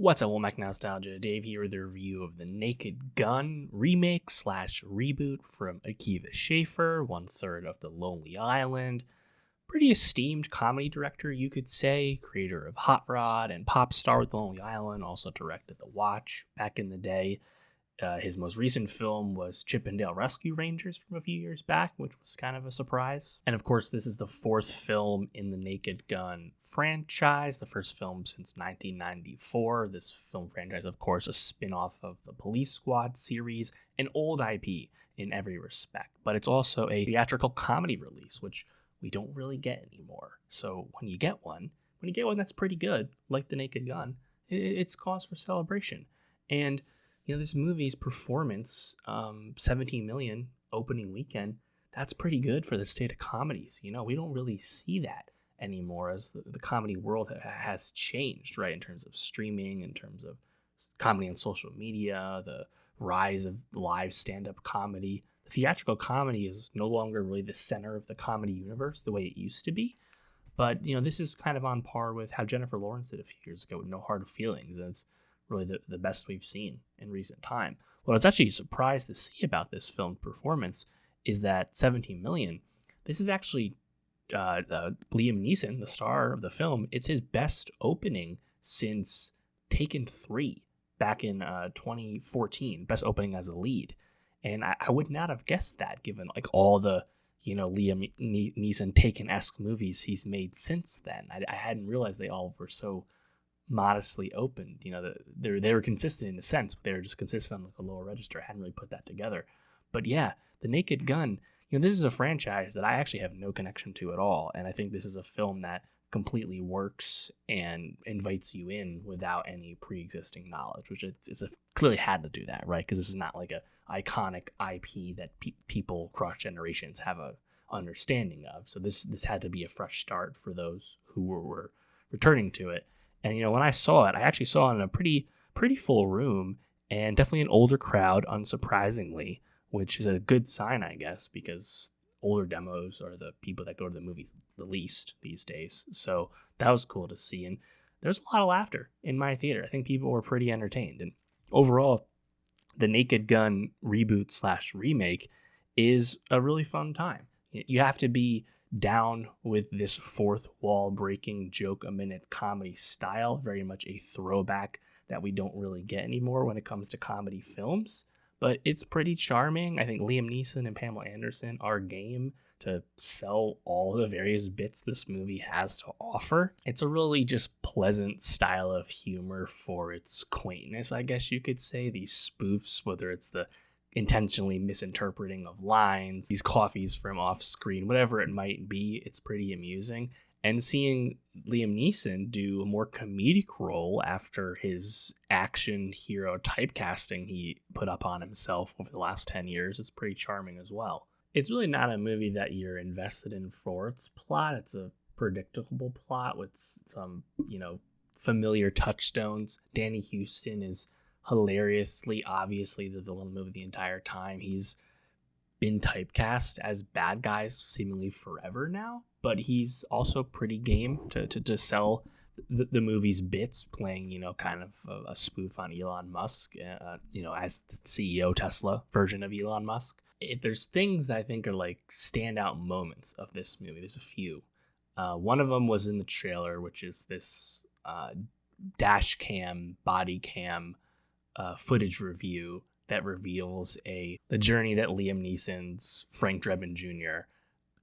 What's up, Womack Nowstalgia? Dave here with a review of the Naked Gun remake slash reboot from Akiva Schaffer, 1/3 of The Lonely Island. Pretty esteemed comedy director, you could say, creator of Hot Rod and Pop Star with The Lonely Island, also directed The Watch back in the day. His most recent film was Chip 'n Dale Rescue Rangers from a few years back, which was kind of a surprise. And of course, this is the fourth film in the Naked Gun franchise, the first film since 1994. This film franchise, of course, a spin-off of the Police Squad series, an old IP in every respect. But it's also a theatrical comedy release, which we don't really get anymore. So when you get one that's pretty good, like the Naked Gun, it's cause for celebration. And this movie's performance, 17 million opening weekend, that's pretty good for the state of comedies. We don't really see that anymore as the comedy world has changed, right? In terms of streaming, in terms of comedy on social media, the rise of live stand-up comedy. The theatrical comedy is no longer really the center of the comedy universe the way it used to be. But, this is kind of on par with how Jennifer Lawrence did a few years ago with No Hard Feelings. And it's really the best we've seen in recent time. What I was actually surprised to see about this film performance is that 17 million, this is actually Liam Neeson, the star of the film. It's his best opening since Taken 3 back in 2014, best opening as a lead. And I would not have guessed that given all the Liam Neeson Taken-esque movies he's made since then. I hadn't realized they all were so modestly opened. They were consistent in a sense, but they were just consistent on a lower register. I hadn't really put that together. But yeah, the Naked Gun, this is a franchise that I actually have no connection to at all. And I think this is a film that completely works and invites you in without any pre-existing knowledge, which it's clearly had to do that, right? Because this is not like a iconic IP that people across generations have a understanding of. So this had to be a fresh start for those who were returning to it. And, when I saw it, I actually saw it in a pretty full room and definitely an older crowd, unsurprisingly, which is a good sign, I guess, because older demos are the people that go to the movies the least these days. So that was cool to see. And there's a lot of laughter in my theater. I think people were pretty entertained. And overall, the Naked Gun reboot / remake is a really fun time. You have to be down with this fourth wall breaking joke a minute comedy style, very much a throwback that we don't really get anymore when it comes to comedy films, but it's pretty charming. I think Liam Neeson and Pamela Anderson are game to sell all the various bits this movie has to offer. It's a really just pleasant style of humor for its quaintness, I guess you could say. These spoofs, whether it's the intentionally misinterpreting of lines, these coffees from off screen, whatever it might be, it's pretty amusing. And seeing Liam Neeson do a more comedic role after his action hero typecasting he put up on himself over the last 10 years, it's pretty charming as well. It's really not a movie that you're invested in for its plot. It's a predictable plot with some, familiar touchstones. Danny Houston is hilariously, obviously, the villain of the movie the entire time. He's been typecast as bad guys seemingly forever now, but he's also pretty game to sell the movie's bits, playing kind of a spoof on Elon Musk, as the CEO Tesla version of Elon Musk. If there's things that I think are like standout moments of this movie, there's a few. One of them was in the trailer, which is this dash cam, body cam footage review that reveals the journey that Liam Neeson's Frank Drebin Jr.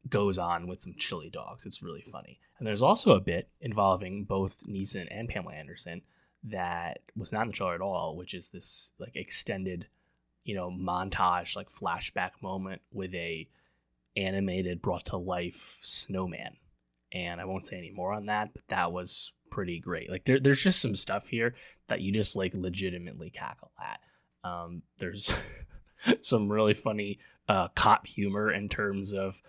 goes on with some chili dogs. It's really funny. And there's also a bit involving both Neeson and Pamela Anderson that was not in the trailer at all, which is this extended, montage, flashback moment with a animated, brought to life snowman. And I won't say any more on that, but that was pretty great. There's just some stuff here that you just legitimately cackle at. There's some really funny cop humor in terms of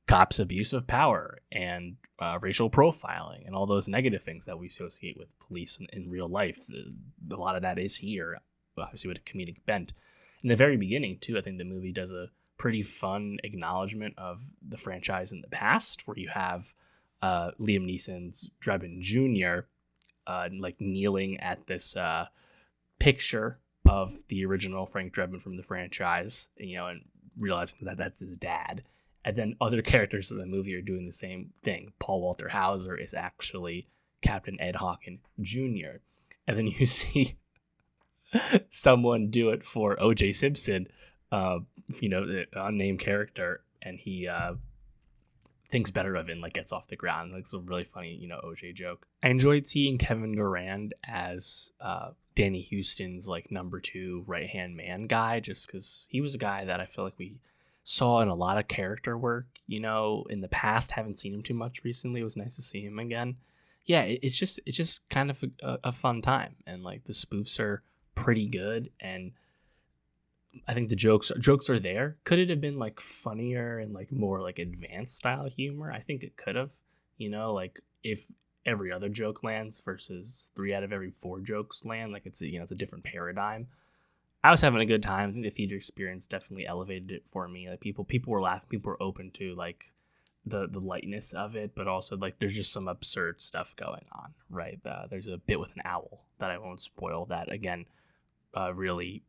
cops' abuse of power and racial profiling and all those negative things that we associate with police in real life. A lot of that is here, obviously with a comedic bent. In the very beginning, too, I think the movie does a pretty fun acknowledgement of the franchise in the past, where you have Liam Neeson's Drebin Jr. like kneeling at this picture of the original Frank Drebin from the franchise, and realizing that that's his dad. And then other characters in the movie are doing the same thing. Paul Walter Hauser is actually Captain Ed Hawken Jr. And then you see someone do it for O.J. Simpson, the unnamed character, and he thinks better of it and like gets off the ground. Like, it's a really funny, OJ joke. I enjoyed seeing Kevin Durand as Danny Houston's like number 2 right-hand man guy, just because he was a guy that I feel like we saw in a lot of character work, in the past. Haven't seen him too much recently. It was nice to see him again. Yeah, it's just kind of a fun time, and like the spoofs are pretty good, and I think the jokes are there. Could it have been like funnier and like more like advanced style humor? I think it could have. Like if every other joke lands versus 3 out of every 4 jokes land, like it's a different paradigm. I was having a good time. I think the theater experience definitely elevated it for me. Like people were laughing, people were open to like the lightness of it, but also like there's just some absurd stuff going on, right? There's a bit with an owl that I won't spoil. That again, really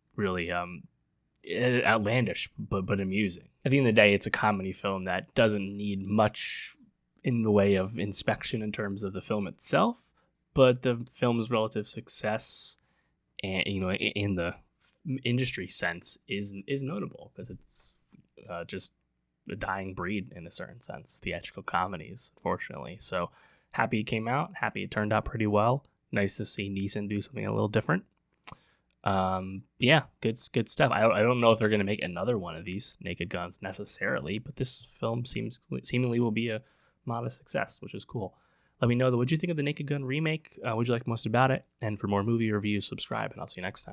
outlandish, but amusing. At the end of the day, it's a comedy film that doesn't need much in the way of inspection in terms of the film itself, but the film's relative success, and in the industry sense, is notable because it's just a dying breed in a certain sense, theatrical comedies, unfortunately. So happy it came out, happy it turned out pretty well. Nice to see Neeson do something a little different. Yeah, good stuff. I don't know if they're going to make another one of these Naked Guns necessarily, but this film seemingly will be a modest success, which is cool. Let me know what you think of the Naked Gun remake. What you like most about it? And for more movie reviews, subscribe, and I'll see you next time.